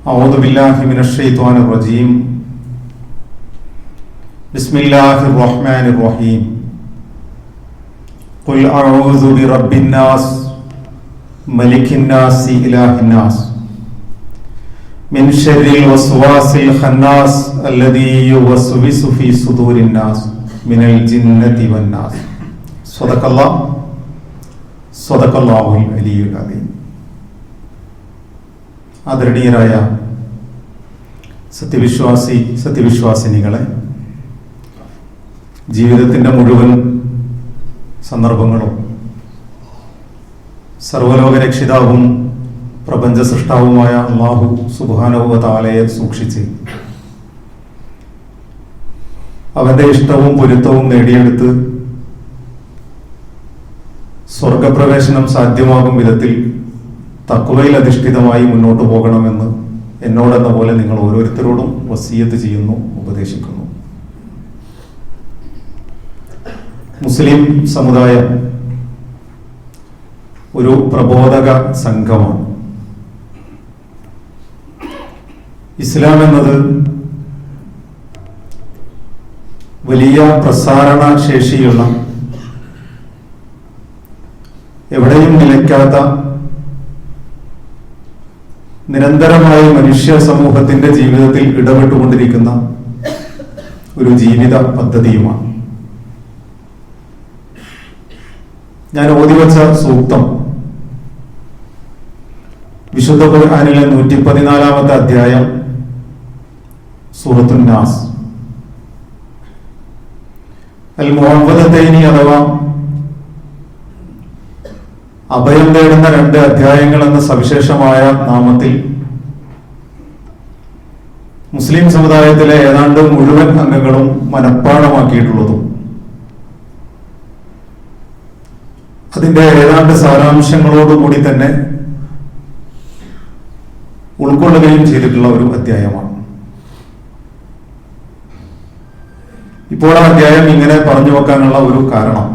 أعوذ بالله من الشيطان الرجيم بسم الله الرحمن الرحيم قل أعوذ برب الناس ملك الناس إله الناس من شر الوسواس الخناس الذي يوسوس في صدور الناس من الجنة والناس صدق الله العلي العظيم. ആദരണീയരായ സത്യവിശ്വാസിനികളെ, ജീവിതത്തിൻ്റെ മുഴുവൻ സന്ദർഭങ്ങളും സർവലോക രക്ഷിതാവും പ്രപഞ്ച സൃഷ്ടാവുമായ അല്ലാഹു സുബ്ഹാനഹു വ തആലയെ സൂക്ഷിച്ച് അവന്റെ ഇഷ്ടവും പൊരുത്തവും നേടിയെടുത്ത് സ്വർഗപ്രവേശനം സാധ്യമാകും വിധത്തിൽ തഖ്വയിൽ അധിഷ്ഠിതമായി മുന്നോട്ട് പോകണമെന്ന് എന്നോടെന്ന പോലെ നിങ്ങൾ ഓരോരുത്തരോടും വസിയത്ത് ചെയ്യുന്നു, ഉപദേശിക്കുന്നു. മുസ്ലിം സമുദായം ഒരു പ്രബോധക സംഘമാണ്. ഇസ്ലാം എന്നത് വലിയ പ്രസാരണ ശേഷിയുള്ള, എവിടെയും നിലയ്ക്കാത്ത, നിരന്തരമായി മനുഷ്യ സമൂഹത്തിന്റെ ജീവിതത്തിൽ ഇടപെട്ടുകൊണ്ടിരിക്കുന്ന ഒരു ജീവിത പദ്ധതിയുമാണ്. ഞാൻ ഓതിവച്ച സൂക്തം വിശുദ്ധ ഖുർആനിലെ 114-ാമത്തെ അധ്യായം സൂറത്തുൻ നാസ്, അൽ മുഅവ്വദതൈനി അഥവാ അഭയം തേടുന്ന 2 അധ്യായങ്ങൾ എന്ന സവിശേഷമായ നാമത്തിൽ മുസ്ലിം സമുദായത്തിലെ ഏതാണ്ട് മുഴുവൻ അംഗങ്ങളും മനഃപ്പാഠമാക്കിയിട്ടുള്ളതും അതിന്റെ ഏതാണ്ട് സാരാംശങ്ങളോടുകൂടി തന്നെ ഉൾക്കൊള്ളുകയും ചെയ്തിട്ടുള്ള ഒരു അധ്യായമാണ്. ഇപ്പോൾ ആ അധ്യായം ഇങ്ങനെ പറഞ്ഞു വെക്കാനുള്ള ഒരു കാരണം,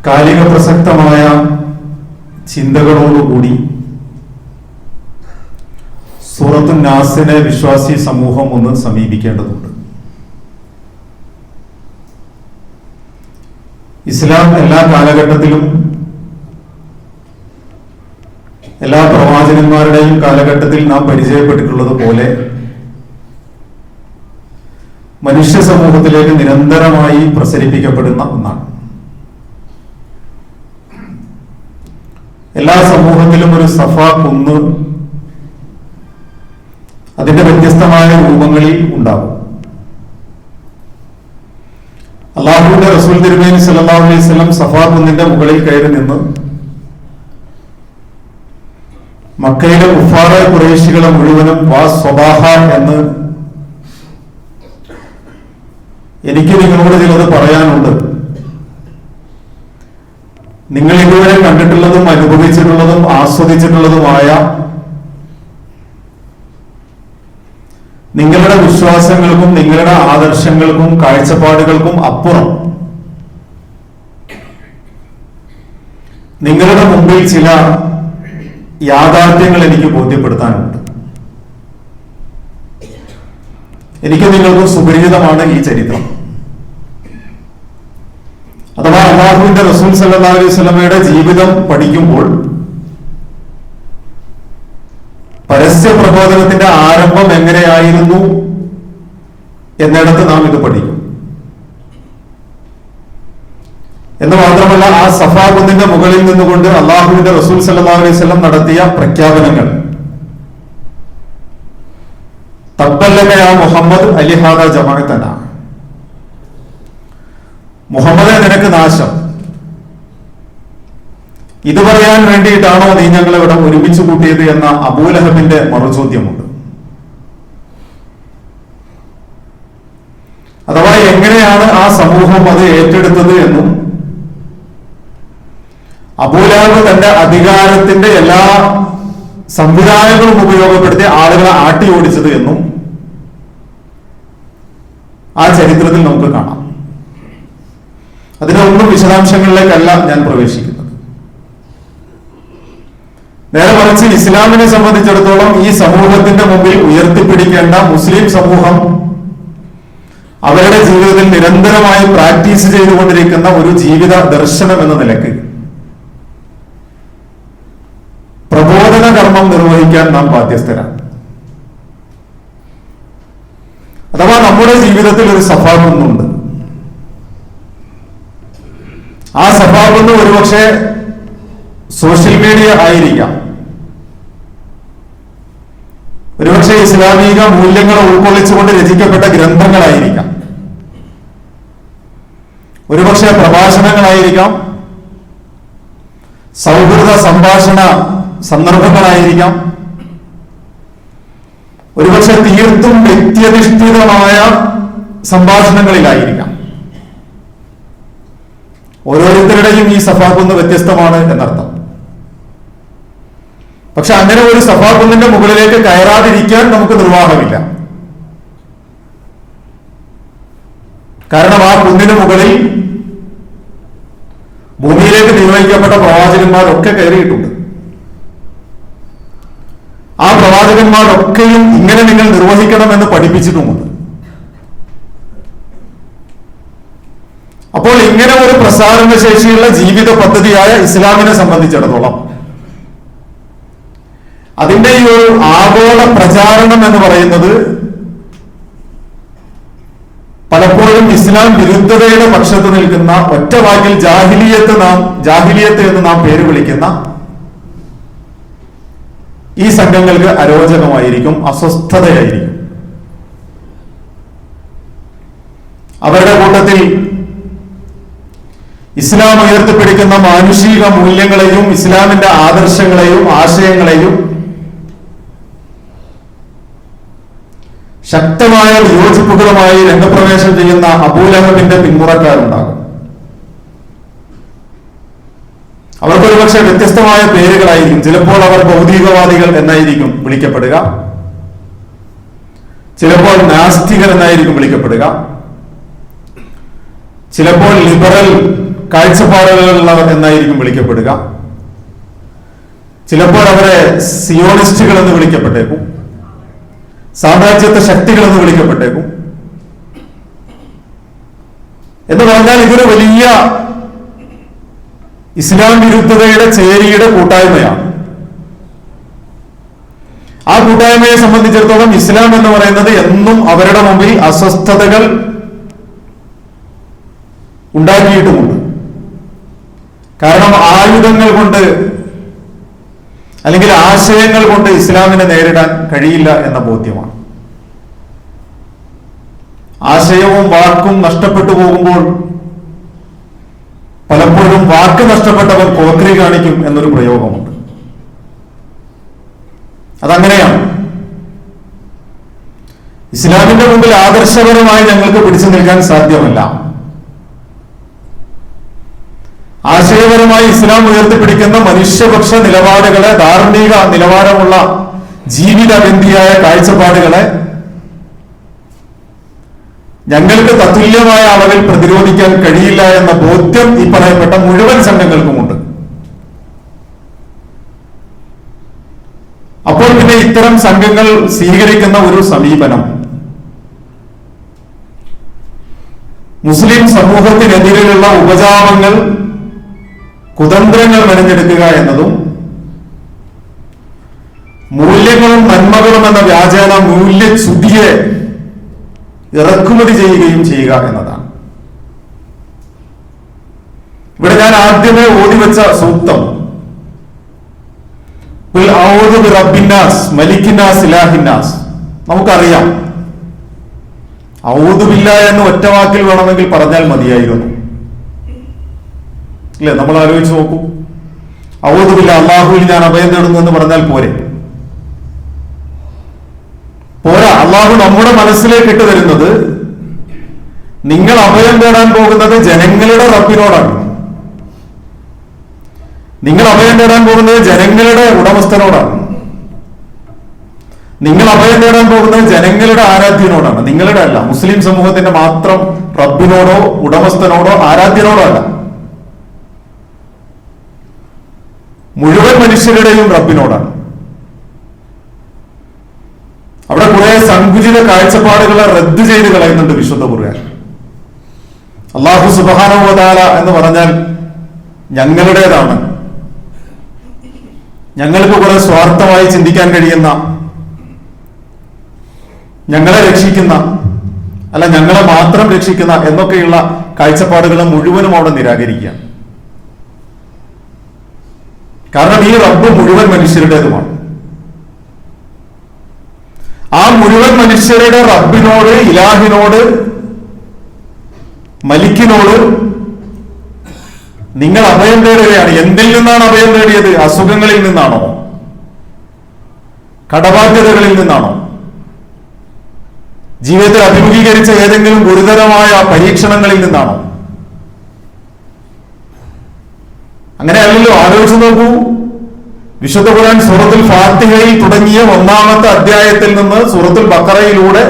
കാലിക പ്രസക്തമായ ചിന്തകളോടുകൂടി സൂറത്തുൻ നാസിനെ വിശ്വാസി സമൂഹം ഒന്ന് സമീപിക്കേണ്ടതുണ്ട്. ഇസ്ലാം എല്ലാ കാലഘട്ടത്തിലും, എല്ലാ പ്രവാചകന്മാരുടെയും കാലഘട്ടത്തിൽ നാം പരിചയപ്പെട്ടിട്ടുള്ളത് പോലെ മനുഷ്യ സമൂഹത്തിലേക്ക് നിരന്തരമായി പ്രസരിപ്പിക്കപ്പെടുന്ന ഒന്നാണ്. എല്ലാ സമൂഹത്തിലും ഒരു സഫ കുന്ന് അതിന്റെ വ്യത്യസ്തമായ രൂപങ്ങളിൽ ഉണ്ടാകും. അല്ലാഹുവിന്റെ റസൂൽ തിരുമേനി സല്ലല്ലാഹു അലൈഹി വസല്ലം സഫാ കുന്നിന്റെ മുകളിൽ കയറി നിന്ന് മക്കയിലെ കുഫാറ ഖുറൈശികളെ മുഴുവനും വാ സ്വബാഹ എന്ന് എനിക്ക് നിങ്ങളോട് ചിലത് പറയാനുണ്ട്, നിങ്ങൾ ഇതുവരെ കണ്ടിട്ടുള്ളതും അനുഭവിച്ചിട്ടുള്ളതും ആസ്വദിച്ചിട്ടുള്ളതുമായ നിങ്ങളുടെ വിശ്വാസങ്ങൾക്കും നിങ്ങളുടെ ആദർശങ്ങൾക്കും കാഴ്ചപ്പാടുകൾക്കും അപ്പുറം നിങ്ങളുടെ മുമ്പിൽ ചില യാഥാർത്ഥ്യങ്ങൾ എനിക്ക് ബോധ്യപ്പെടുത്താനുണ്ട്. എനിക്ക് നിങ്ങൾക്ക് സുപരിചിതമാണ് ഈ ചരിത്രം. അഥവാ അല്ലാഹുവിന്റെ റസൂൽ സല്ലല്ലാഹു അലൈഹി വസല്ലമയുടെ ജീവിതം പഠിക്കുമ്പോൾ പരസ്യ പ്രബോധനത്തിന്റെ ആരംഭം എങ്ങനെയായിരുന്നു എന്നിടത്ത് നാം ഇത് പഠിക്കും. എന്ന് മാത്രമല്ല, ആ സഫാ കുന്നിന്റെ മുകളിൽ നിന്നുകൊണ്ട് അല്ലാഹുവിന്റെ റസൂൽ സല്ലല്ലാഹു അലൈഹി വസല്ലം നടത്തിയ പ്രഖ്യാപനങ്ങൾ, തബ്ബല്ലക യാ മുഹമ്മദ് അലിഹാദ ജമാഅതന, മുഹമ്മദെ നിനക്ക് നാശം, ഇത് പറയാൻ വേണ്ടിയിട്ടാണോ നീ ഞങ്ങളെ ഇവിടെ ഒരുമിച്ച് കൂട്ടിയത് എന്ന അബൂലഹബിന്റെ മറുചോദ്യമുണ്ട്. അഥവാ എങ്ങനെയാണ് ആ സമൂഹം അത് ഏറ്റെടുത്തത് എന്നും അബൂലഹബ് തന്റെ അധികാരത്തിന്റെ എല്ലാ സംവിധാനങ്ങളും ഉപയോഗപ്പെടുത്തി ആളുകളെ ആട്ടി ഓടിച്ചത് എന്നും ആ ചരിത്രത്തിൽ നമുക്ക് കാണാം. അതിനൊന്നും വിശദാംശങ്ങളിലേക്കല്ല ഞാൻ പ്രവേശിക്കുന്നത്. നേരെ മറിച്ച് ഇസ്ലാമിനെ സംബന്ധിച്ചിടത്തോളം ഈ സമൂഹത്തിന്റെ മുമ്പിൽ ഉയർത്തിപ്പിടിക്കേണ്ട മുസ്ലിം സമൂഹം അവരുടെ ജീവിതത്തിൽ നിരന്തരമായി പ്രാക്ടീസ് ചെയ്തുകൊണ്ടിരിക്കുന്ന ഒരു ജീവിത ദർശനം എന്ന നിലയ്ക്ക് പ്രബോധന കർമ്മം നിർവഹിക്കാൻ നാം ബാധ്യസ്ഥരാണ്. അഥവാ നമ്മുടെ ജീവിതത്തിൽ ഒരു സഫാകുന്നുണ്ട്. ആ സഫാകുന്ന് ഒരുപക്ഷെ സോഷ്യൽ മീഡിയ ആയിരിക്കാം, ഒരുപക്ഷെ ഇസ്ലാമിക മൂല്യങ്ങൾ ഉൾക്കൊള്ളിച്ചുകൊണ്ട് രചിക്കപ്പെട്ട ഗ്രന്ഥങ്ങളായിരിക്കാം, ഒരുപക്ഷെ പ്രഭാഷണങ്ങളായിരിക്കാം, സൗഹൃദ സംഭാഷണ സന്ദർഭങ്ങളായിരിക്കാം, ഒരുപക്ഷെ തീർത്തും വ്യക്തിയധിഷ്ഠിതമായ സംഭാഷണങ്ങളിലായിരിക്കാം. ഓരോരുത്തരുടെയും ഈ സഫാകുന്ന് വ്യത്യസ്തമാണ് എന്നർത്ഥം. പക്ഷെ അങ്ങനെ ഒരു സഫാകുന്നിന്റെ മുകളിലേക്ക് കയറാതിരിക്കാൻ നമുക്ക് നിർവാഹമില്ല. കാരണം ആ കുന്നിന് മുകളിൽ ഭൂമിയിലേക്ക് നിയോഗിക്കപ്പെട്ട പ്രവാചകന്മാരൊക്കെ കയറിയിട്ടുണ്ട്. ആ പ്രവാചകന്മാരൊക്കെയും ഇങ്ങനെ നിങ്ങൾ നിർവഹിക്കണമെന്ന് പഠിപ്പിച്ചിട്ടുമുണ്ട്. അപ്പോൾ ഇങ്ങനെ ഒരു പ്രസാരണ ശേഷിയുള്ള ജീവിത പദ്ധതിയായ ഇസ്ലാമിനെ സംബന്ധിച്ചിടത്തോളം അതിന്റെ ഈ ഒരു ആഗോള പ്രചാരണം എന്ന് പറയുന്നത് പലപ്പോഴും ഇസ്ലാം വിരുദ്ധതയുടെ പക്ഷത്ത് നിൽക്കുന്ന, ഒറ്റ വാക്കിൽ ജാഹിലിയത്ത് എന്ന് നാം പേര് വിളിക്കുന്ന ഈ സംഘങ്ങൾക്ക് അരോചകമായിരിക്കും, അസ്വസ്ഥതയായിരിക്കും. അവരുടെ കൂട്ടത്തിൽ ഇസ്ലാം ഉയർത്തിപ്പിടിക്കുന്ന മാനുഷിക മൂല്യങ്ങളെയും ഇസ്ലാമിന്റെ ആദർശങ്ങളെയും ആശയങ്ങളെയും ശക്തമായ വിയോജിപ്പുകളുമായി രംഗപ്രവേശം ചെയ്യുന്ന അബൂലഹബിന്റെ പിന്മുറക്കാരുണ്ടാകും. അവർക്കൊരു പക്ഷേ വ്യത്യസ്തമായ പേരുകളായിരിക്കും. ചിലപ്പോൾ അവർ ഭൗതികവാദികൾ എന്നായിരിക്കും വിളിക്കപ്പെടുക, ചിലപ്പോൾ നാസ്തികർ എന്നായിരിക്കും വിളിക്കപ്പെടുക, ചിലപ്പോൾ ലിബറൽ കാഴ്ചപ്പാടുകളുള്ളവർ എന്നായിരിക്കും വിളിക്കപ്പെടുക, ചിലപ്പോൾ അവരെ സിയോണിസ്റ്റുകൾ എന്ന് വിളിക്കപ്പെട്ടേക്കും, സാമ്രാജ്യത്വ ശക്തികൾ എന്ന് വിളിക്കപ്പെട്ടേക്കും. എന്ന് പറഞ്ഞാൽ ഇതൊരു വലിയ ഇസ്ലാം വിരുദ്ധതയുടെ ചേരിയുടെ കൂട്ടായ്മയാണ്. ആ കൂട്ടായ്മയെ സംബന്ധിച്ചിടത്തോളം ഇസ്ലാം എന്ന് പറയുന്നത് എന്നും അവരുടെ മുമ്പിൽ അസ്വസ്ഥതകൾ ഉണ്ടാക്കിയിട്ടുമുണ്ട്. കാരണം ആയുധങ്ങൾ കൊണ്ട് അല്ലെങ്കിൽ ആശയങ്ങൾ കൊണ്ട് ഇസ്ലാമിനെ നേരിടാൻ കഴിയില്ല എന്ന ബോധ്യമാണ്. ആശയവും വാക്കും നഷ്ടപ്പെട്ടു പോകുമ്പോൾ പലപ്പോഴും വാക്ക് നഷ്ടപ്പെട്ടവർ പോക്രി കാണിക്കും എന്നൊരു പ്രയോഗമുണ്ട്. അതങ്ങനെയാണ്. ഇസ്ലാമിന്റെ മുമ്പിൽ ആദർശപരമായി ഞങ്ങൾക്ക് പിടിച്ചു നിൽക്കാൻ സാധ്യമല്ല. ആശയപരമായി ഇസ്ലാം ഉയർത്തിപ്പിടിക്കുന്ന മനുഷ്യപക്ഷ നിലപാടുകളെ, ധാർമ്മിക നിലവാരമുള്ള ജീവിതബന്ധിയായ കാഴ്ചപ്പാടുകളെ ഞങ്ങൾക്ക് തത്തുല്യമായ അളവിൽ പ്രതിരോധിക്കാൻ കഴിയില്ല എന്ന ബോധ്യം ഈ പറയപ്പെട്ട മുഴുവൻ സംഘങ്ങൾക്കുമുണ്ട്. അപ്പോൾ പിന്നെ ഇത്തരം സംഘങ്ങൾ സ്വീകരിക്കുന്ന ഒരു സമീപനം മുസ്ലിം സമൂഹത്തിനെതിരെയുള്ള ഉപജാപങ്ങൾ, കുതന്ത്രങ്ങൾ മെനഞ്ഞെടുക്കുക എന്നതും മൂല്യങ്ങളും നന്മകളും എന്ന വ്യാജേന മൂല്യച്യുതിയെ ഇറക്കുമതി ചെയ്യുകയും ചെയ്യുക എന്നതാണ്. ഇവിടെ ഞാൻ ആദ്യമേ ഓതിവെച്ച സൂക്തം റബ്ബിന്നാസ് മലിക്കിന്നാസ് ഇലാഹിന്നാസ് നമുക്കറിയാം. ഔദുബില്ല എന്ന് ഒറ്റ വാക്കിൽ വേണമെങ്കിൽ പറഞ്ഞാൽ മതിയായിരുന്നു, ഇല്ലേ? നമ്മൾ ആലോചിച്ച് നോക്കൂ. ഔദുബില്ല, അള്ളാഹുവിൽ ഞാൻ അഭയം തേടുന്നു എന്ന് പറഞ്ഞാൽ പോരെ? പോരാ. അള്ളാഹു നമ്മുടെ മനസ്സിലേക്ക് ഇട്ട് തരുന്നത് നിങ്ങൾ അഭയം തേടാൻ പോകുന്നത് ജനങ്ങളുടെ റബ്ബിനോടാണ്, നിങ്ങൾ അഭയം തേടാൻ പോകുന്നത് ജനങ്ങളുടെ ഉടമസ്ഥനോടാണ്, നിങ്ങൾ അഭയം തേടാൻ പോകുന്നത് ജനങ്ങളുടെ ആരാധ്യനോടാണ്, നിങ്ങളുടെ അല്ല. മുസ്ലിം സമൂഹത്തിന്റെ മാത്രം റബ്ബിനോടോ ഉടമസ്ഥനോടോ ആരാധ്യനോടോ അല്ല. മുഴുവൻ മനുഷ്യരുടെയും റബ്ബിനോടാണ്. അവിടെ കുറെ സങ്കുചിത കാഴ്ചപ്പാടുകളെ റദ്ദ് ചെയ്ത് കളയുന്നുണ്ട് വിശുദ്ധ ഖുർആൻ. അല്ലാഹു സുബ്ഹാനഹു വ തആല എന്ന് പറഞ്ഞാൽ ഞങ്ങളുടേതാണ്, ഞങ്ങൾക്ക് കുറെ സ്വാർത്ഥമായി ചിന്തിക്കാൻ കഴിയുന്ന, ഞങ്ങളെ രക്ഷിക്കുന്ന, അല്ല ഞങ്ങളെ മാത്രം രക്ഷിക്കുന്ന എന്നൊക്കെയുള്ള കാഴ്ചപ്പാടുകളെ മുഴുവനും അവിടെ നിരാകരിക്കുകയാണ്. കാരണം ഈ റബ്ബ് മുഴുവൻ മനുഷ്യരുടേതുമാണ്. ആ മുഴുവൻ മനുഷ്യരുടെ റബ്ബിനോട്, ഇലാഹിനോട്, മലിക്കിനോട് നിങ്ങൾ അഭയം തേടുകയാണ്. എന്തിൽ നിന്നാണ് അഭയം തേടിയത്? അസുഖങ്ങളിൽ നിന്നാണോ? കടബാധ്യതകളിൽ നിന്നാണോ? ജീവിതത്തിൽ അഭിമുഖീകരിച്ച ഏതെങ്കിലും ഗുരുതരമായ പരീക്ഷണങ്ങളിൽ നിന്നാണോ? അങ്ങനെയല്ലല്ലോ. ആലോചിച്ച് നോക്കൂ. വിശുദ്ധ ഖുർആൻ സൂറത്തുൽ ഫാത്തിഹയിൽ തുടങ്ങിയ 1-ാമത്തെ അധ്യായത്തിൽ നിന്ന് സൂറത്തുൽ ബഖറയിലൂടെ,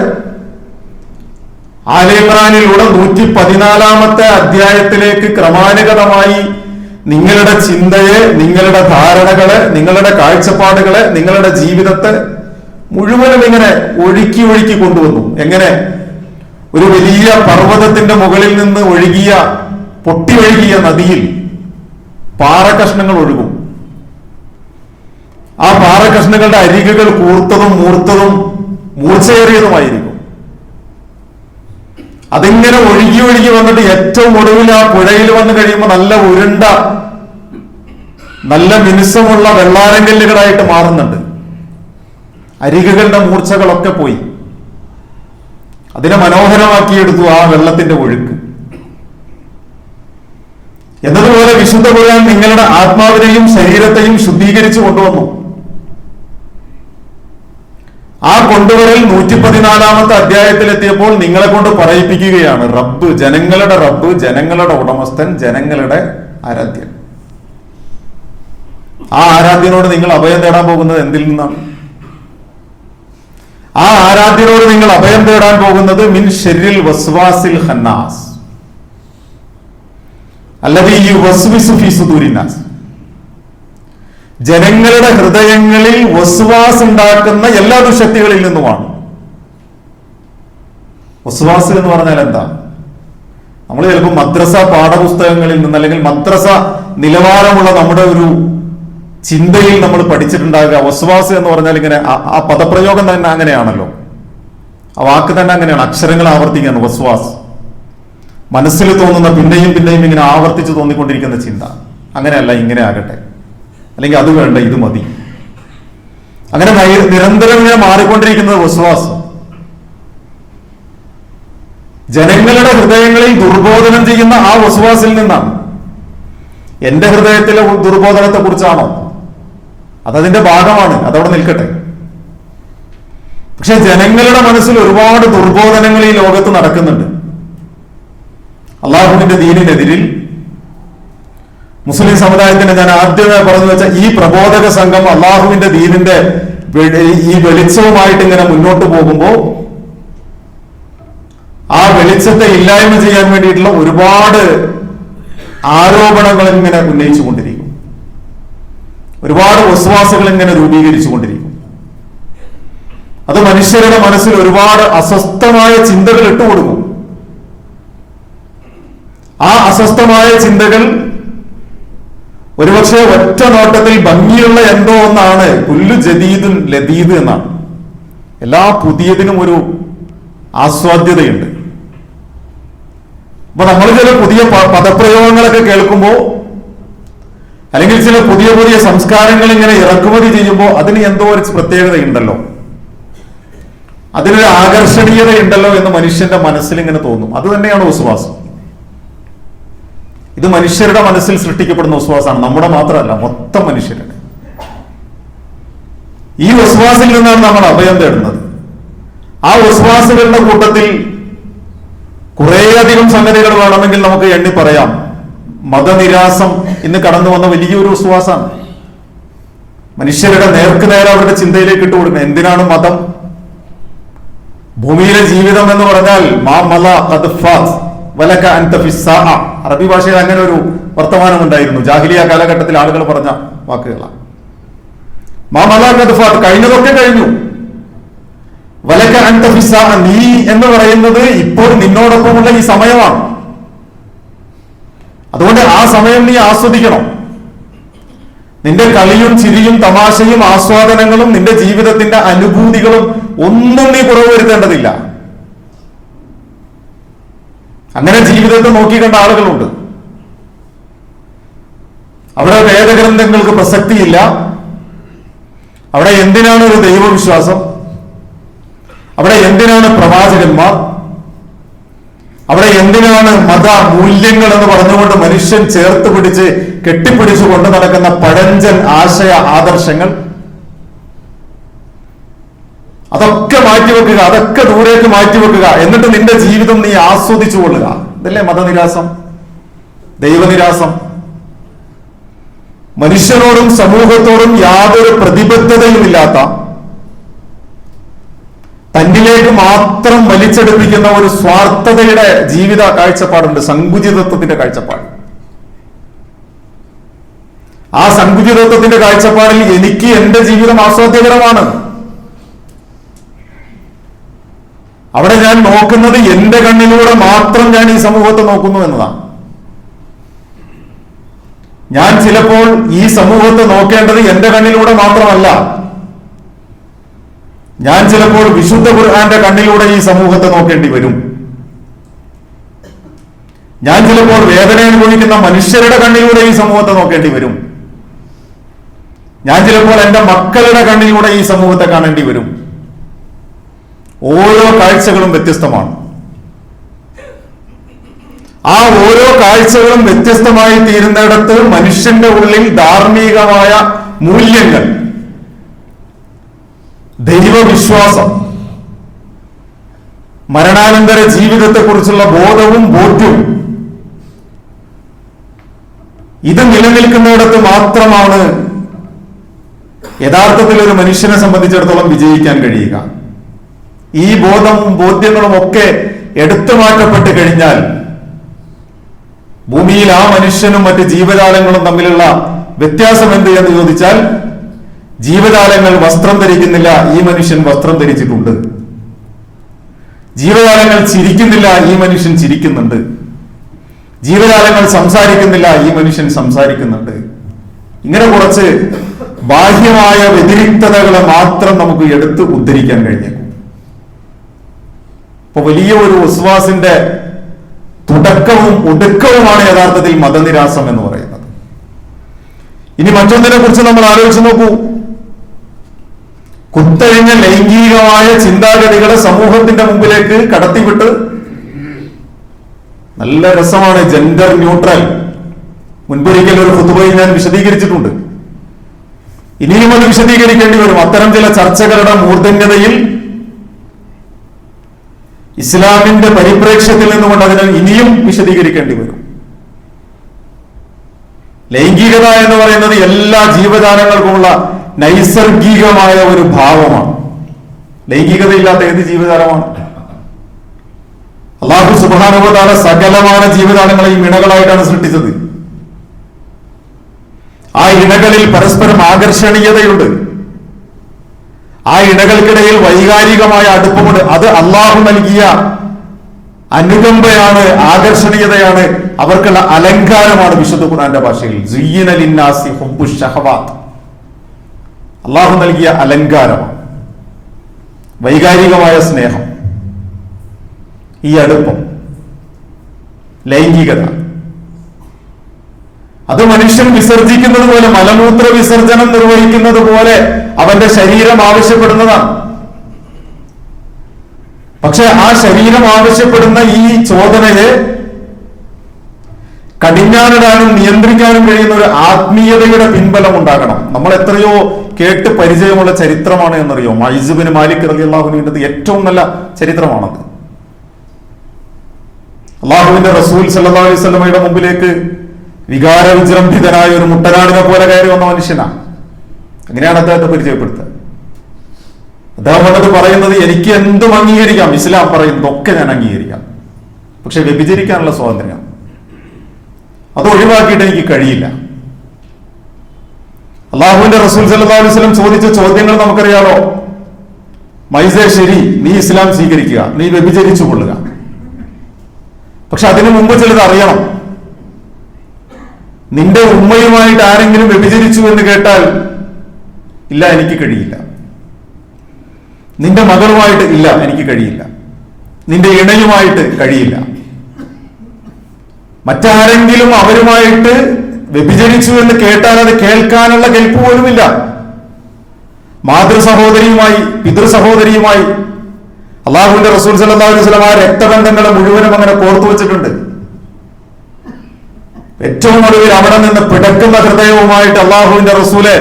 ആല ഇമ്രാനിലൂടെ 114-ാമത്തെ അധ്യായത്തിലേക്ക് ക്രമാനുഗതമായി നിങ്ങളുടെ ചിന്തയെ, നിങ്ങളുടെ ധാരണകളെ, നിങ്ങളുടെ കാഴ്ചപ്പാടുകളെ, നിങ്ങളുടെ ജീവിതത്തെ മുഴുവനും ഇങ്ങനെ ഒഴുക്കി ഒഴുക്കി കൊണ്ടുവന്നു. എങ്ങനെ? ഒരു വലിയ പർവ്വതത്തിന്റെ മുകളിൽ നിന്ന് പൊട്ടി ഒഴുകിയ നദിയിൽ പാറക്കഷ്ണങ്ങൾ ഒഴുകും. ആ പാറക്കഷ്ണങ്ങളുടെ അരികുകൾ കൂർത്തതും മൂർത്തതും മൂർച്ചയേറിയതുമായിരിക്കും. അതിങ്ങനെ ഒഴുകി ഒഴുകി വന്നിട്ട് ഏറ്റവും ഒടുവിൽ ആ പുഴയിൽ വന്നു കഴിയുമ്പോൾ നല്ല ഉരുണ്ട, നല്ല മിനുസമുള്ള വെള്ളാരങ്കല്ലുകളായിട്ട് മാറുന്നുണ്ട്. അരികുകളുടെ മൂർച്ചകളൊക്കെ പോയി. അതിനെ മനോഹരമാക്കിയെടുത്തു ആ വെള്ളത്തിന്റെ ഒഴുക്ക്. എന്നതുപോലെ വിശുദ്ധ ഖുർആൻ നിങ്ങളുടെ ആത്മാവിനെയും ശരീരത്തെയും ശുദ്ധീകരിച്ചു കൊണ്ടുവന്നു. ആ കൊണ്ടുവരൽ 114-ാമത്തെ അധ്യായത്തിലെത്തിയപ്പോൾ നിങ്ങളെ കൊണ്ട് പറയിപ്പിക്കുകയാണ്. റബ്ബ്, ജനങ്ങളുടെ റബ്ബ്, ജനങ്ങളുടെ ഉടമസ്ഥൻ, ജനങ്ങളുടെ ആരാധ്യൻ. ആ ആരാധ്യനോട് നിങ്ങൾ അഭയം തേടാൻ പോകുന്നത് എന്തിൽ നിന്നാണ്? ആ ആരാധ്യനോട് നിങ്ങൾ അഭയം തേടാൻ പോകുന്നത് മിൻ ശർരിൽ വസ്വാസിൽ ഖന്നാസ് അല്ലദീ യുവസ്വിസു ഫീ സുദൂരിൻ നാസ്. ജനങ്ങളുടെ ഹൃദയങ്ങളിൽ വസ്വാസ് ഉണ്ടാക്കുന്ന എല്ലാ ദുശക്തികളിൽ നിന്നുമാണ്. വസ്വാസ് എന്ന് പറഞ്ഞാൽ എന്താ? നമ്മൾ ചിലപ്പോൾ മദ്രസ പാഠപുസ്തകങ്ങളിൽ നിന്ന്, അല്ലെങ്കിൽ മദ്രസ നിലവാരമുള്ള നമ്മുടെ ഒരു ചിന്തയിൽ നമ്മൾ പഠിച്ചിട്ടുണ്ടാകുക. വസ്വാസ് എന്ന് പറഞ്ഞാൽ ഇങ്ങനെ, ആ പദപ്രയോഗം തന്നെ അങ്ങനെയാണല്ലോ, ആ വാക്ക് തന്നെ അങ്ങനെയാണ്. അക്ഷരങ്ങൾ ആവർത്തിക്കുകയാണ് വസ്വാസ്. മനസ്സിൽ തോന്നുന്ന പിന്നെയും പിന്നെയും ഇങ്ങനെ ആവർത്തിച്ച് തോന്നിക്കൊണ്ടിരിക്കുന്ന ചിന്ത. അങ്ങനെയല്ല, ഇങ്ങനെ ആകട്ടെ, അല്ലെങ്കിൽ അത് വേണ്ട, ഇത് മതി. അങ്ങനെ നിരന്തരം ഇങ്ങനെ മാറിക്കൊണ്ടിരിക്കുന്നത് വസ്വാസ്. ജനങ്ങളുടെ ഹൃദയങ്ങളിൽ ദുർബോധനം ചെയ്യുന്ന ആ വസ്വാസിൽ നിന്നാണ്. എന്റെ ഹൃദയത്തിലെ ദുർബോധനത്തെ കുറിച്ചാണോ? അതതിന്റെ ഭാഗമാണ്, അതവിടെ നിൽക്കട്ടെ. പക്ഷെ ജനങ്ങളുടെ മനസ്സിൽ ഒരുപാട് ദുർബോധനങ്ങൾ ഈ ലോകത്ത് നടക്കുന്നുണ്ട്. അള്ളാഹുവിന്റെ ദീനിനെതിരിൽ മുസ്ലിം സമുദായത്തിന് ഞാൻ ആദ്യമേ പറഞ്ഞു വെച്ച ഈ പ്രബോധക സംഘം അള്ളാഹുവിന്റെ ദീനിന്റെ ഈ വെളിച്ചവുമായിട്ട് ഇങ്ങനെ മുന്നോട്ട് പോകുമ്പോൾ ആ വെളിച്ചത്തെ ഇല്ലായ്മ ചെയ്യാൻ വേണ്ടിയിട്ടുള്ള ഒരുപാട് ആരോപണങ്ങൾ ഇങ്ങനെ ഉന്നയിച്ചു കൊണ്ടിരിക്കും. ഒരുപാട് വസ്വാസുകൾ ഇങ്ങനെ രൂപീകരിച്ചു കൊണ്ടിരിക്കും. അത് മനുഷ്യരുടെ മനസ്സിൽ ഒരുപാട് അസ്വസ്ഥമായ ചിന്തകൾ ഇട്ടുകൊടുക്കും. ആ അസ്വസ്ഥമായ ചിന്തകൾ ഒരുപക്ഷെ ഒറ്റ നോട്ടത്തിൽ ഭംഗിയുള്ള എന്തോ ഒന്നാണ്. കുല്ലു ജദീദുൻ ലദീദ് എന്നാണ്. എല്ലാ പുതിയതിനും ഒരു ആസ്വാദ്യതയുണ്ട്. അപ്പൊ നമ്മൾ ചില പുതിയ പദപ്രയോഗങ്ങളൊക്കെ കേൾക്കുമ്പോൾ, അല്ലെങ്കിൽ ചില പുതിയ പുതിയ സംസ്കാരങ്ങൾ ഇങ്ങനെ ഇറക്കുമതി ചെയ്യുമ്പോൾ അതിന് എന്തോ ഒരു പ്രത്യേകതയുണ്ടല്ലോ, അതിനൊരു ആകർഷണീയതയുണ്ടല്ലോ എന്ന് മനുഷ്യന്റെ മനസ്സിൽ ഇങ്ങനെ തോന്നും. അത് തന്നെയാണ് വിശ്വാസം. ഇത് മനുഷ്യരുടെ മനസ്സിൽ സൃഷ്ടിക്കപ്പെടുന്ന വിശ്വാസമാണ്, നമ്മുടെ മാത്രമല്ല, മൊത്തം മനുഷ്യരുടെ. ഈ വിശ്വാസിൽ നിന്നാണ് നമ്മൾ അഭയം തേടുന്നത്. ആ വിശ്വാസികളുടെ കൂട്ടത്തിൽ കുറേയധികം സംഗതികൾ വേണമെങ്കിൽ നമുക്ക് എണ്ണി പറയാം. മതനിരാസം ഇന്ന് കടന്നു വന്ന വലിയൊരു വിശ്വാസമാണ്. മനുഷ്യരുടെ നേർക്കുനേരെ അവരുടെ ചിന്തയിലേക്ക് ഇട്ടുകൊടുക്കുന്നത്. എന്തിനാണ് മതം? ഭൂമിയിലെ ജീവിതം എന്ന് പറഞ്ഞാൽ അറബി ഭാഷയിൽ അങ്ങനെ ഒരു വർത്തമാനം ഉണ്ടായിരുന്നു. ജാഹിലിയ കാലഘട്ടത്തിൽ ആളുകൾ പറഞ്ഞ വാക്കുകളാണ്. കഴിഞ്ഞതൊക്കെ കഴിഞ്ഞു. വലക അൻത ഫിസ്സാ, നീ എന്ന് പറയുന്നത് ഇപ്പോൾ നിന്നോടൊപ്പമുള്ള ഈ സമയമാണ്. അതുകൊണ്ട് ആ സമയം നീ ആസ്വദിക്കണം. നിന്റെ കളിയും ചിരിയും തമാശയും ആസ്വാദനങ്ങളും നിന്റെ ജീവിതത്തിന്റെ അനുഭൂതികളും ഒന്നും നീ കുറവ് വരുത്തേണ്ടതില്ല. അങ്ങനെ ജീവിതത്തെ നോക്കിക്കണ്ട ആളുകളുണ്ട്. അവിടെ വേദഗ്രന്ഥങ്ങൾക്ക് പ്രസക്തിയില്ല. അവിടെ എന്തിനാണ് ഒരു ദൈവവിശ്വാസം? അവിടെ എന്തിനാണ് പ്രവാചകന്മാർ? അവിടെ എന്തിനാണ് മത മൂല്യങ്ങൾ എന്ന് പറഞ്ഞുകൊണ്ട് മനുഷ്യൻ ചേർത്ത് പിടിച്ച് കെട്ടിപ്പിടിച്ചു കൊണ്ട് നടക്കുന്ന പഴഞ്ചൻ ആശയ ആദർശങ്ങൾ? അതൊക്കെ മാറ്റിവെക്കുക, അതൊക്കെ ദൂരേക്ക് മാറ്റിവെക്കുക. എന്നിട്ട് നിന്റെ ജീവിതം നീ ആസ്വദിച്ചു കൊള്ളുക. ഇതല്ലേ മതനിരാസം, ദൈവനിരാസം? മനുഷ്യനോടും സമൂഹത്തോടും യാതൊരു പ്രതിബദ്ധതയുമില്ലാത്ത, തന്നിലേക്ക് മാത്രം വലിച്ചെടുപ്പിക്കുന്ന ഒരു സ്വാർത്ഥതയുടെ ജീവിത കാഴ്ചപ്പാടുണ്ട്, സങ്കുചിതത്വത്തിന്റെ കാഴ്ചപ്പാട്. ആ സങ്കുചിതത്വത്തിന്റെ കാഴ്ചപ്പാടിൽ എനിക്ക് എന്റെ ജീവിതം ആസ്വാദ്യകരമാണ്. അവിടെ ഞാൻ നോക്കുന്നത് എന്റെ കണ്ണിലൂടെ മാത്രം ഞാൻ ഈ സമൂഹത്തെ നോക്കുന്നു എന്നതാണ്. ഞാൻ ചിലപ്പോൾ ഈ സമൂഹത്തെ നോക്കേണ്ടത് എന്റെ കണ്ണിലൂടെ മാത്രമല്ല. ഞാൻ ചിലപ്പോൾ വിശുദ്ധ ഖുർആന്റെ കണ്ണിലൂടെ ഈ സമൂഹത്തെ നോക്കേണ്ടി വരും. ഞാൻ ചിലപ്പോൾ വേദന അനുഭവിക്കുന്ന മനുഷ്യരുടെ കണ്ണിലൂടെ ഈ സമൂഹത്തെ നോക്കേണ്ടി വരും. ഞാൻ ചിലപ്പോൾ എന്റെ മക്കളുടെ കണ്ണിലൂടെ ഈ സമൂഹത്തെ കാണേണ്ടി വരും. ഓരോ കാഴ്ചകളും വ്യത്യസ്തമാണ്. ആ ഓരോ കാഴ്ചകളും വ്യത്യസ്തമായി തീരുന്നിടത്ത് മനുഷ്യന്റെ ഉള്ളിൽ ധാർമ്മികമായ മൂല്യങ്ങൾ, ദൈവവിശ്വാസം, മരണാനന്തര ജീവിതത്തെക്കുറിച്ചുള്ള ബോധവും ബോധ്യവും ഇത് നിലനിൽക്കുന്നിടത്ത് മാത്രമാണ് യഥാർത്ഥത്തിൽ ഒരു മനുഷ്യനെ സംബന്ധിച്ചിടത്തോളം വിജയിക്കാൻ കഴിയുക. ഈ ബോധവും ബോധ്യങ്ങളും ഒക്കെ എടുത്തു മാറ്റപ്പെട്ട് കഴിഞ്ഞാൽ ഭൂമിയിൽ ആ മനുഷ്യനും മറ്റ് ജീവജാലങ്ങളും തമ്മിലുള്ള വ്യത്യാസം എന്ത് എന്ന് ചോദിച്ചാൽ, ജീവജാലങ്ങൾ വസ്ത്രം ധരിക്കുന്നില്ല, ഈ മനുഷ്യൻ വസ്ത്രം ധരിച്ചിട്ടുണ്ട്. ജീവജാലങ്ങൾ ചിരിക്കുന്നില്ല, ഈ മനുഷ്യൻ ചിരിക്കുന്നുണ്ട്. ജീവജാലങ്ങൾ സംസാരിക്കുന്നില്ല, ഈ മനുഷ്യൻ സംസാരിക്കുന്നുണ്ട്. ഇങ്ങനെ കുറച്ച് ബാഹ്യമായ വ്യതിരിക്തതകളെ മാത്രം നമുക്ക് എടുത്ത് ഉദ്ധരിക്കാൻ കഴിഞ്ഞേക്കും. ഇപ്പൊ വലിയ ഒരു വസ്വാസിന്റെ തുടക്കവും ഒടുക്കവുമാണ് യഥാർത്ഥത്തിൽ മതനിരാസം എന്ന് പറയുന്നത്. ഇനി മറ്റൊന്നിനെ കുറിച്ച് നമ്മൾ ആലോചിച്ച് നോക്കൂ. കുത്തഴിഞ്ഞ ലൈംഗികമായ ചിന്താഗതികളെ സമൂഹത്തിന്റെ മുമ്പിലേക്ക് കടത്തിവിട്ട്, നല്ല രസമാണ് ജെൻഡർ ന്യൂട്രൽ. മുൻപൊരിക്കൽ ഒരു ഖുതുബയിൽ ഞാൻ വിശദീകരിച്ചിട്ടുണ്ട്. ഇനിയും അത് വിശദീകരിക്കേണ്ടി വരും. അത്തരം ചില ചർച്ചകളുടെ മൂർധന്യതയിൽ ഇസ്ലാമിന്റെ പരിപ്രേക്ഷ്യത്തിൽ നിന്നുകൊണ്ട് അതിനെ ഇനിയും വിശദീകരിക്കേണ്ടി വരും. ലൈംഗികത എന്ന് പറയുന്നത് എല്ലാ ജീവജാലങ്ങൾക്കുമുള്ള നൈസർഗികമായ ഒരു ഭാവമാണ്. ലൈംഗികതയില്ലാത്ത ഏത് ജീവജാലമാണ്? അല്ലാഹു സുബ്ഹാനഹു വ തആല സകലമായ ജീവജാലങ്ങളെയും ഇണകളായിട്ടാണ് സൃഷ്ടിച്ചത്. ആ ഇണകളിൽ പരസ്പരം ആകർഷണീയതയുണ്ട്. ആ ഇണകൾക്കിടയിൽ വൈകാരികമായ അടുപ്പമുണ്ട്. അത് അള്ളാഹു നൽകിയ അനുകമ്പയാണ്, ആകർഷണീയതയാണ്, അവർക്കുള്ള അലങ്കാരമാണ്. വിശുദ്ധ ഖുർആന്റെ ഭാഷയിൽ സുയ്യിന ലിന്നാസി ഹുബ്ബുശ് ശഹവാത്ത്, അള്ളാഹു നൽകിയ അലങ്കാരമാണ്. വൈകാരികമായ സ്നേഹം, ഈ അടുപ്പം, ലൈംഗികത, അത് മനുഷ്യൻ വിസർജിക്കുന്നത് പോലെ, മലമൂത്ര വിസർജനം നിർവഹിക്കുന്നത് പോലെ അവന്റെ ശരീരം ആവശ്യപ്പെടുന്നതാണ്. പക്ഷെ ആ ശരീരം ആവശ്യപ്പെടുന്ന ഈ ചോദനയെ കടിഞ്ഞാനിടാനും നിയന്ത്രിക്കാനും കഴിയുന്ന ഒരു ആത്മീയതയുടെ പിൻബലം ഉണ്ടാകണം. നമ്മൾ എത്രയോ കേട്ട് പരിചയമുള്ള ചരിത്രമാണ് എന്നറിയോ? മഅ്ഇസ് ബിൻ മാലിക് റളിയല്ലാഹു അൻഹുവിന്റെ ഏറ്റവും നല്ല ചരിത്രമാണത്. അള്ളാഹുവിന്റെ റസൂൽ സല്ലല്ലാഹു അലൈഹി വസല്ലമയുടെ മുമ്പിലേക്ക് വികാരവിജൃംഭിതനായ ഒരു മുട്ടനാടിനെ പോലെ കയറി വന്ന മനുഷ്യനാണ്. അങ്ങനെയാണ് അദ്ദേഹത്തെ പരിചയപ്പെടുത്തുക. അദ്ദേഹം വന്നത് പറയുന്നത്, എനിക്ക് എന്തും അംഗീകരിക്കാം, ഇസ്ലാം പറയുന്നതൊക്കെ ഞാൻ അംഗീകരിക്കാം, പക്ഷെ വ്യഭിചരിക്കാനുള്ള സ്വാതന്ത്ര്യം അത് ഒഴിവാക്കിയിട്ട് എനിക്ക് കഴിയില്ല. അള്ളാഹുവിന്റെ റസൂൽ സല്ലല്ലാഹു അലൈഹി വസല്ലം ചോദിച്ച ചോദ്യങ്ങൾ നമുക്കറിയാലോ. മൈസേ, ശരി, നീ ഇസ്ലാം സ്വീകരിക്കുക, നീ വ്യഭിചരിച്ചു കൊള്ളുക. പക്ഷെ അതിനു മുമ്പ് ചിലത് അറിയണം. നിന്റെ ഉമ്മയുമായിട്ട് ആരെങ്കിലും വ്യഭിചരിച്ചു എന്ന് കേട്ടാൽ, ഇല്ല, എനിക്ക് കഴിയില്ല. നിന്റെ മകളുമായിട്ട്, ഇല്ല, എനിക്ക് കഴിയില്ല. നിന്റെ ഇണയുമായിട്ട് കഴിയില്ല. മറ്റാരെങ്കിലും അവരുമായിട്ട് വ്യഭിചരിച്ചു എന്ന് കേട്ടാൽ അത് കേൾക്കാനുള്ള കെൽപ്പ് പോലുമില്ല. മാതൃ സഹോദരിയുമായി, പിതൃ സഹോദരിയുമായി അള്ളാഹുവിന്റെ റസൂൽ സല്ലല്ലാഹു അലൈഹി വസല്ലം ആ രക്തബന്ധങ്ങളെ മുഴുവനും അങ്ങനെ കോർത്തു വെച്ചിട്ടുണ്ട്. ഏറ്റവും ഒടുവിൽ അവിടെ നിന്ന് പിടക്കുന്ന ഹൃദയവുമായിട്ട് അള്ളാഹുവിന്റെ റസൂലെ,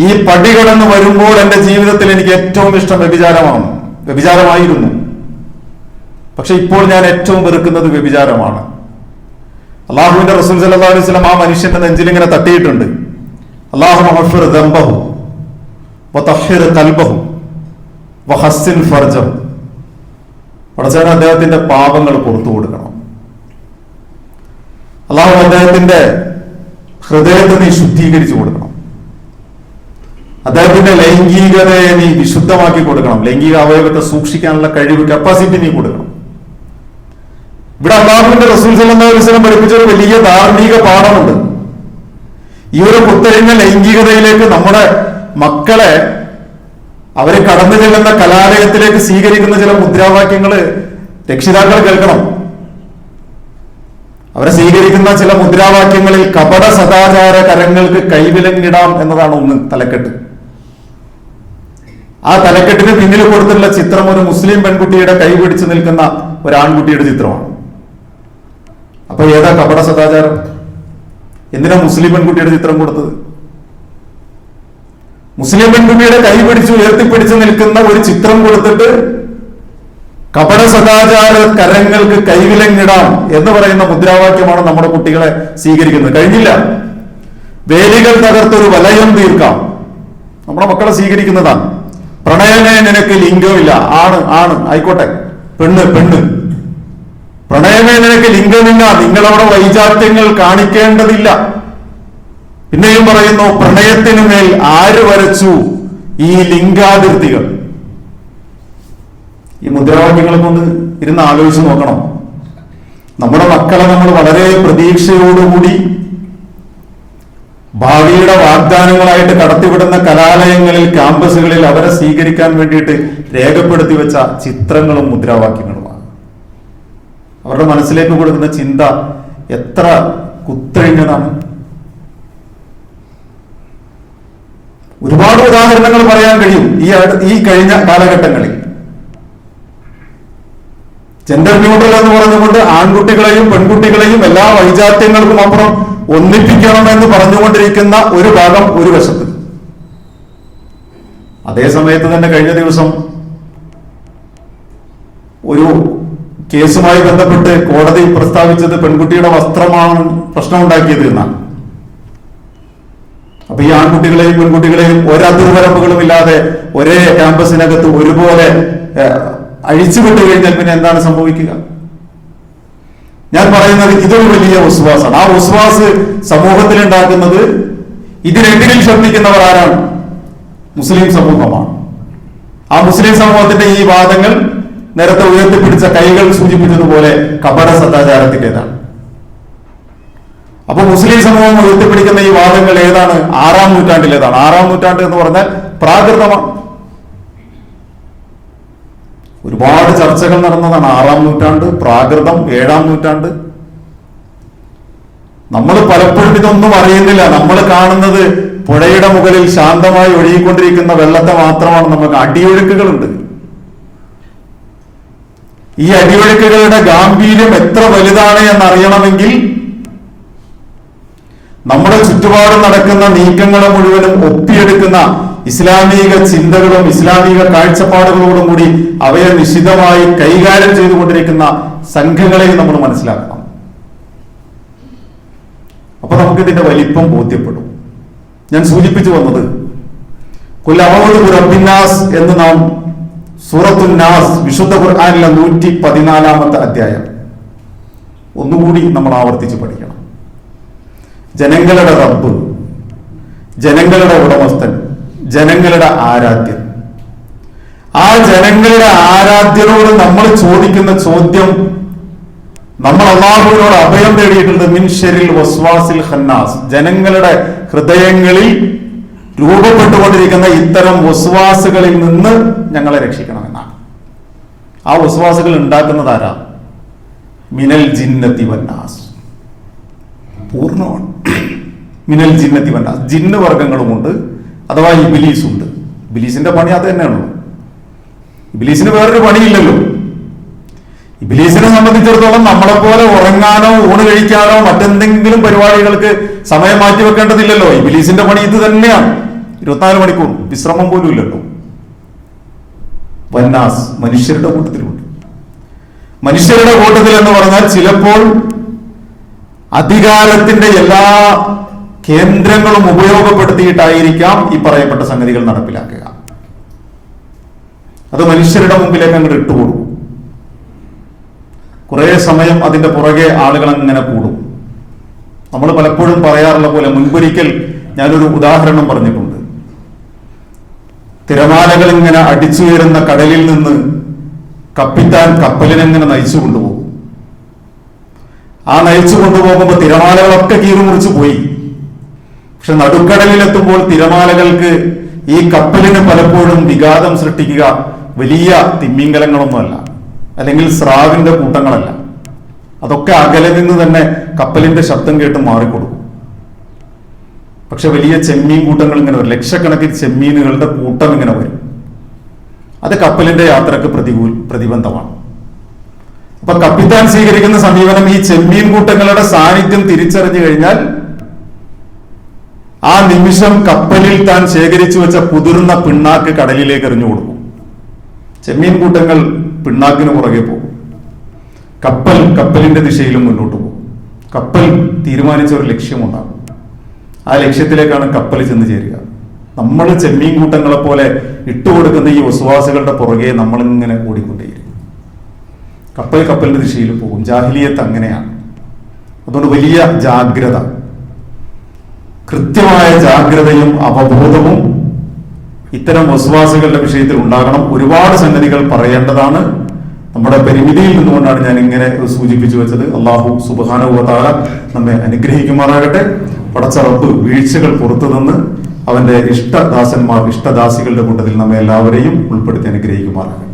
ഈ പടി കടന്ന് വരുമ്പോൾ എന്റെ ജീവിതത്തിൽ എനിക്ക് ഏറ്റവും ഇഷ്ടം വ്യഭിചാരമായിരുന്നു. പക്ഷെ ഇപ്പോൾ ഞാൻ ഏറ്റവും വെറുക്കുന്നത് വ്യഭിചാരമാണ്. അള്ളാഹുവിന്റെ റസൂൽ സല്ലല്ലാഹു അലൈഹി വസല്ലം ആ മനുഷ്യന്റെ നെഞ്ചിൽ ഇങ്ങനെ തട്ടിയിട്ടുണ്ട്. അല്ലാഹുമ്മ ഗഫിർ ദംബഹു വതഹിർ ഖൽബഹു വഹസ്സിൻ ഫർജഹു. പടച്ചവനെ, അദ്ദേഹത്തിന്റെ പാപങ്ങൾ പുറത്തു കൊടുക്കണം. അള്ളാഹു അദ്ദേഹത്തിന്റെ ഹൃദയത്തെ നീ ശുദ്ധീകരിച്ചു കൊടുക്കണം. അദ്ദേഹത്തിന്റെ ലൈംഗികതയെ നീ വിശുദ്ധമാക്കി കൊടുക്കണം. ലൈംഗിക അവയവത്തെ സൂക്ഷിക്കാനുള്ള കഴിവ്, കപ്പാസിറ്റി നീ കൊടുക്കണം. ഇവിടെ അള്ളാഹുവിന്റെ റസൂൽ സല്ലല്ലാഹു അലൈഹി വസല്ലം പഠിപ്പിച്ച ഒരു വലിയ ധാർമ്മിക പാഠമുണ്ട്. ഈ ഒരു കുത്തഴിഞ്ഞ ലൈംഗികതയിലേക്ക് നമ്മുടെ മക്കളെ അവരെ കടന്നു ചെല്ലുന്ന കലാലയത്തിലേക്ക് സ്വീകരിക്കുന്ന ചില മുദ്രാവാക്യങ്ങള് രക്ഷിതാക്കൾ കേൾക്കണം. അവരെ സ്വീകരിക്കുന്ന ചില മുദ്രാവാക്യങ്ങളിൽ കപട സദാചാര കരങ്ങൾക്ക് കൈവിലങ്ങിടാം എന്നതാണ് ഒന്ന് തലക്കെട്ട്. ആ തലക്കെട്ടിന് പിന്നിൽ കൊടുത്തിട്ടുള്ള ചിത്രം ഒരു മുസ്ലിം പെൺകുട്ടിയുടെ കൈ പിടിച്ചു നിൽക്കുന്ന ഒരു ആൺകുട്ടിയുടെ ചിത്രമാണ്. അപ്പൊ ഏതാ കപട സദാചാരം? എന്തിനാ മുസ്ലിം പെൺകുട്ടിയുടെ ചിത്രം കൊടുത്തത്? മുസ്ലിം പെൺകുട്ടിയുടെ കൈ പിടിച്ചു ഉയർത്തിപ്പിടിച്ചു നിൽക്കുന്ന ഒരു ചിത്രം കൊടുത്തിട്ട് കപട സദാചാര കരങ്ങൾക്ക് കൈവിലങ്ങിടാം എന്ന് പറയുന്ന മുദ്രാവാക്യമാണ് നമ്മുടെ കുട്ടികളെ സ്വീകരിക്കുന്നത്. കഴിഞ്ഞില്ല, വേലികൾ തകർത്തൊരു വലയം തീർക്കാം നമ്മുടെ മക്കളെ സ്വീകരിക്കുന്നതാണ്. പ്രണയമേ നിനക്ക് ലിംഗമില്ല, ആണ് ആണ് ആയിക്കോട്ടെ, പെണ്ണ് പെണ്ണ്, പ്രണയമേ നിനക്ക് ലിംഗമില്ല, നിങ്ങളവിടെ വൈജാത്യങ്ങൾ കാണിക്കേണ്ടതില്ല. പിന്നെയും പറയുന്നു, പ്രണയത്തിനു മേൽ ആര് വരച്ചു ഈ ലിംഗാതിർത്തികൾ? ഈ മുദ്രാവാക്യങ്ങളെ കൊണ്ട് ഇരുന്ന് ആലോചിച്ച് നോക്കണം. നമ്മുടെ മക്കളെ നമ്മൾ വളരെ പ്രതീക്ഷയോടുകൂടി ഭാവിയുടെ വാഗ്ദാനങ്ങളായിട്ട് കടത്തിവിടുന്ന കലാലയങ്ങളിൽ, ക്യാമ്പസുകളിൽ അവരെ സ്വീകരിക്കാൻ വേണ്ടിയിട്ട് രേഖപ്പെടുത്തി വെച്ച ചിത്രങ്ങളും മുദ്രാവാക്യങ്ങളുമാണ്. അവരുടെ മനസ്സിലേക്ക് കൊടുക്കുന്ന ചിന്ത എത്ര കുത്തഴിഞ്ഞതാണ്. ഒരുപാട് ഉദാഹരണങ്ങൾ പറയാൻ കഴിയും ഈ കഴിഞ്ഞ കാലഘട്ടങ്ങളിൽ. ജെൻഡർ ന്യൂട്രൽ എന്ന് പറഞ്ഞുകൊണ്ട് ആൺകുട്ടികളെയും പെൺകുട്ടികളെയും എല്ലാ വൈജാത്യങ്ങൾക്കും അപ്പുറം ഒന്നിപ്പിക്കണമെന്ന് പറഞ്ഞുകൊണ്ടിരിക്കുന്ന ഒരു ഭാഗം ഒരു വശത്ത്. അതേ സമയത്ത് തന്നെ കഴിഞ്ഞ ദിവസം ഒരു കേസുമായി ബന്ധപ്പെട്ട് കോടതി പ്രസ്താവിച്ചത് പെൺകുട്ടിയുടെ വസ്ത്രമാണ് പ്രശ്നമുണ്ടാക്കിയത് എന്നാണ്. അപ്പൊ ഈ ആൺകുട്ടികളെയും പെൺകുട്ടികളെയും ഒരതിർവരമ്പുകളും ഇല്ലാതെ ഒരേ ക്യാമ്പസിനകത്ത് ഒരുപോലെ അഴിച്ചുവിട്ടു കഴിഞ്ഞാൽ പിന്നെ എന്താണ് സംഭവിക്കുക? ഞാൻ പറയുന്നത് ഇതൊരു വലിയ വിശ്വാസമാണ്. ആ വിശ്വാസ് സമൂഹത്തിൽ ഉണ്ടാക്കുന്നത് ഇതിനെതിരിൽ ശബ്ദിക്കുന്നവർ ആരാണ്? മുസ്ലിം സമൂഹമാണ്. ആ മുസ്ലിം സമൂഹത്തിന്റെ ഈ വാദങ്ങൾ നേരത്തെ ഉയർത്തിപ്പിടിച്ച കൈകൾ സൂചിപ്പിച്ചതുപോലെ കപട സദാചാരത്തിൻ്റെതാണ്. അപ്പൊ മുസ്ലിം സമൂഹം ഉയർത്തിപ്പിടിക്കുന്ന ഈ വാദങ്ങൾ ഏതാണ്? 6-ാം നൂറ്റാണ്ടിലേതാണ്. 6-ാം നൂറ്റാണ്ട് എന്ന് പറഞ്ഞാൽ പ്രാകൃതമാണ്. ഒരുപാട് ചർച്ചകൾ നടന്നതാണ്. 6-ാം നൂറ്റാണ്ട്, പ്രാകൃതം, 7-ാം നൂറ്റാണ്ട്. നമ്മൾ പലപ്പോഴും ഇതൊന്നും അറിയുന്നില്ല. നമ്മൾ കാണുന്നത് പുഴയുടെ മുകളിൽ ശാന്തമായി ഒഴുകിക്കൊണ്ടിരിക്കുന്ന വെള്ളത്തെ മാത്രമാണ്. നമുക്ക് അടിയൊഴുക്കുകളുണ്ട്. ഈ അടിയൊഴുക്കുകളുടെ ഗാംഭീര്യം എത്ര വലുതാണ് എന്നറിയണമെങ്കിൽ നമ്മുടെ ചുറ്റുപാടും നടക്കുന്ന നീക്കങ്ങളെ മുഴുവനും ഒപ്പിയെടുക്കുന്ന ഇസ്ലാമിക ചിന്തകളും ഇസ്ലാമിക കാഴ്ചപ്പാടുകളോടും കൂടി അവയെ നിശിതമായി കൈകാര്യം ചെയ്തുകൊണ്ടിരിക്കുന്ന സംഘങ്ങളെയും നമ്മൾ മനസ്സിലാക്കണം. അപ്പൊ നമുക്കിതിന്റെ വലിപ്പം ബോധ്യപ്പെടും. ഞാൻ സൂചിപ്പിച്ചു വന്നത് ഖുൽ അഊദു ബിറബ്ബിന്നാസ് എന്ന് നാം സൂറത്തുൻ നാസ് വിശുദ്ധ ഖുർആനിലെ 114-ാമത്തെ അധ്യായം ഒന്നുകൂടി നമ്മൾ ആവർത്തിച്ച് പഠിക്കണം. ജനങ്ങളുടെ റബ്ബ്, ജനങ്ങളുടെ ഉടമസ്ഥൻ, ജനങ്ങളുടെ ആരാധ്യൻ. ആ ജനങ്ങളുടെ ആരാധ്യനോട് നമ്മൾ ചോദിക്കുന്ന ചോദ്യം, നമ്മൾ അല്ലാഹുവിനോട് അഭയം തേടിയിട്ടുണ്ട്. മിൻ ശരിൽ വസ്വാസിൽ ഖന്നാസ്, ജനങ്ങളുടെ ഹൃദയങ്ങളിൽ രൂപപ്പെട്ടുകൊണ്ടിരിക്കുന്ന ഇത്തരം വസ്വാസുകളിൽ നിന്ന് ഞങ്ങളെ രക്ഷിക്കണമെന്നാണ്. ആ വസ്വാസുകൾ ഉണ്ടാക്കുന്നത് ആരാ? മിനൽ ജിന്നത്തി വന്നാസ്. പൂർണ്ണമാണ്. മിനൽ ജിന്നത്തി വന്നാസ്, ജിന്ന് വർഗങ്ങളുമുണ്ട്, അഥവാ ഇബ്ലീസ് ഉണ്ട്. ഇബ്ലീസിന്റെ പണി അത് തന്നെയാണല്ലോ. ഇബ്ലീസിന് വേറൊരു പണിയില്ലല്ലോ. ഇബ്ലീസിനെ സംബന്ധിച്ചിടത്തോളം നമ്മളെപ്പോലെ ഉറങ്ങാനോ ഊണ് കഴിക്കാനോ മറ്റെന്തെങ്കിലും പരിപാടികൾക്ക് സമയം മാറ്റി വെക്കേണ്ടതില്ലല്ലോ. ഇബ്ലീസിന്റെ പണി ഇത് തന്നെയാണ്. 24 മണിക്കൂർ വിശ്രമം പോലും ഇല്ലല്ലോ. വന്നാസ്, മനുഷ്യരുടെ കൂട്ടത്തിലുണ്ട്. മനുഷ്യരുടെ കൂട്ടത്തിൽ എന്ന് പറഞ്ഞാൽ ചിലപ്പോൾ അധികാരത്തിന്റെ എല്ലാ കേന്ദ്രങ്ങളും ഉപയോഗപ്പെടുത്തിയിട്ടായിരിക്കാം ഈ പറയപ്പെട്ട സംഗതികൾ നടപ്പിലാക്കുക. അത് മനുഷ്യരുടെ മുമ്പിലേക്ക് അങ്ങോട്ട് ഇട്ടുകൊടുക്കും. കുറെ സമയം അതിന്റെ പുറകെ ആളുകൾ അങ്ങനെ കൂടും. നമ്മൾ പലപ്പോഴും പറയാറുള്ള പോലെ, മുൻപൊരിക്കൽ ഞാനൊരു ഉദാഹരണം പറഞ്ഞിട്ടുണ്ട്. തിരമാലകൾ ഇങ്ങനെ അടിച്ചുയരുന്ന കടലിൽ നിന്ന് കപ്പിത്താൻ കപ്പലിനെങ്ങനെ നയിച്ചു കൊണ്ടുപോകും. ആ നയിച്ചു കൊണ്ടുപോകുമ്പോൾ തിരമാലകളൊക്കെ കീറിമുറിച്ചു പോയി. പക്ഷെ നടുക്കടലിലെത്തുമ്പോൾ തിരമാലകൾക്ക് ഈ കപ്പലിന് പലപ്പോഴും വിഘാതം സൃഷ്ടിക്കുക വലിയ തിമ്മിങ്കലങ്ങളൊന്നുമല്ല, അല്ലെങ്കിൽ സ്രാവിന്റെ കൂട്ടങ്ങളല്ല. അതൊക്കെ അകലെ നിന്ന് തന്നെ കപ്പലിന്റെ ശബ്ദം കേട്ട് മാറിക്കൊടുക്കും. പക്ഷെ വലിയ ചെമ്മീൻ കൂട്ടങ്ങൾ ഇങ്ങനെ വരും, ലക്ഷക്കണക്കിന് ചെമ്മീനുകളുടെ കൂട്ടം ഇങ്ങനെ വരും. അത് കപ്പലിന്റെ യാത്രക്ക് പ്രതിബന്ധമാണ്. അപ്പൊ കപ്പിത്താൻ സ്വീകരിക്കുന്ന സമീപനം, ഈ ചെമ്മീൻ കൂട്ടങ്ങളുടെ സാന്നിധ്യം തിരിച്ചറിഞ്ഞു കഴിഞ്ഞാൽ ആ നിമിഷം കപ്പലിൽ താൻ ശേഖരിച്ചു വെച്ച കുതിർന്ന പിണ്ണാക്ക് കടലിലേക്ക് എറിഞ്ഞു കൊടുക്കും. ചെമ്മീൻ കൂട്ടങ്ങൾ പിണ്ണാക്കിന് പുറകെ പോകും. കപ്പലിന്റെ ദിശയിലും മുന്നോട്ട് പോകും. കപ്പൽ തീരുമാനിച്ച ഒരു ലക്ഷ്യമുണ്ടാകും. ആ ലക്ഷ്യത്തിലേക്കാണ് കപ്പൽ ചെന്ന് ചേരുക. നമ്മൾ ചെമ്മീൻ കൂട്ടങ്ങളെ പോലെ ഇട്ടുകൊടുക്കുന്ന ഈ വസ്വാസുകളുടെ പുറകെ നമ്മളിങ്ങനെ ഓടിക്കൊണ്ടേയിരിക്കും. കപ്പലിന്റെ ദിശയിൽ പോകും. ജാഹിലിയത്ത് അങ്ങനെയാണ്. അതുകൊണ്ട് വലിയ ജാഗ്രത, കൃത്യമായ ജാഗ്രതയും അവബോധവും ഇത്തരം വസ്വാസുകളുടെ വിഷയത്തിൽ ഉണ്ടാകണം. ഒരുപാട് സംഗതികൾ പറയേണ്ടതാണ്. നമ്മുടെ പരിമിതിയിൽ നിന്നുകൊണ്ടാണ് ഞാൻ ഇങ്ങനെ സൂചിപ്പിച്ചു വെച്ചത്. അല്ലാഹു സുബ്ഹാനഹു വ തആല നമ്മെ അനുഗ്രഹിക്കുമാറാകട്ടെ. പടച്ച റബ്ബ് വീഴ്ചകൾ പുറത്തു നിന്ന് അവന്റെ ഇഷ്ടദാസന്മാർ, ഇഷ്ടദാസികളുടെ കൂട്ടത്തിൽ നമ്മെ എല്ലാവരെയും ഉൾപ്പെടുത്തി അനുഗ്രഹിക്കുമാറാകട്ടെ.